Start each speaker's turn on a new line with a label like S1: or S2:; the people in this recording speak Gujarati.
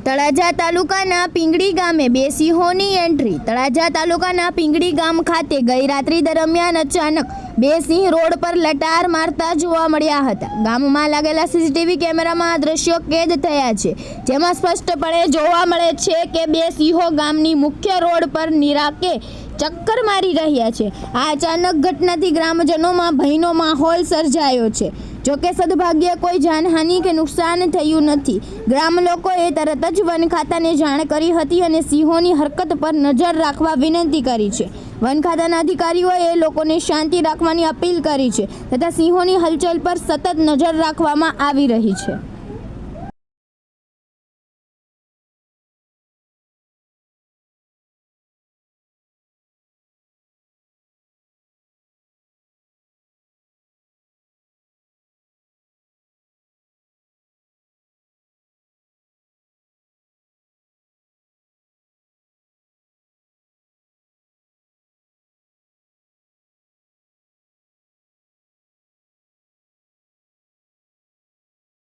S1: તળાજા તાલુકાના પિંગળી ગામે બે સિંહોની એન્ટ્રી। તળાજા તાલુકાના પિંગળી ગામ ખાતે ગઈ રાત્રિ દરમિયાન અચાનક બે સિંહ રોડ પર લટાર મારતા જોવા મળ્યા હતા। ગામમાં લાગેલા સીસીટીવી કેમેરામાં આ દ્રશ્યો કેદ થયા છે, જેમાં સ્પષ્ટપણે જોવા મળે છે કે બે સિંહો ગામની મુખ્ય રોડ પર નિરાકે ચક્કર મારી રહ્યા છે। આ અચાનક ઘટનાથી ગ્રામજનોમાં ભયનો માહોલ સર્જાયો છે। જોકે સદભાગ્યે કોઈ જાનહાનિ કે નુકસાન થયું નથી। ગ્રામ લોકોએ તરત જ વન ખાતાને જાણ કરી હતી અને સિંહોની હરકત પર નજર રાખવા વિનંતી કરી છે। વન ખાતાના અધિકારીઓએ લોકોને શાંતિ રાખવાની અપીલ કરી છે તથા સિંહોની હલચલ પર સતત નજર રાખવામાં આવી રહી છે।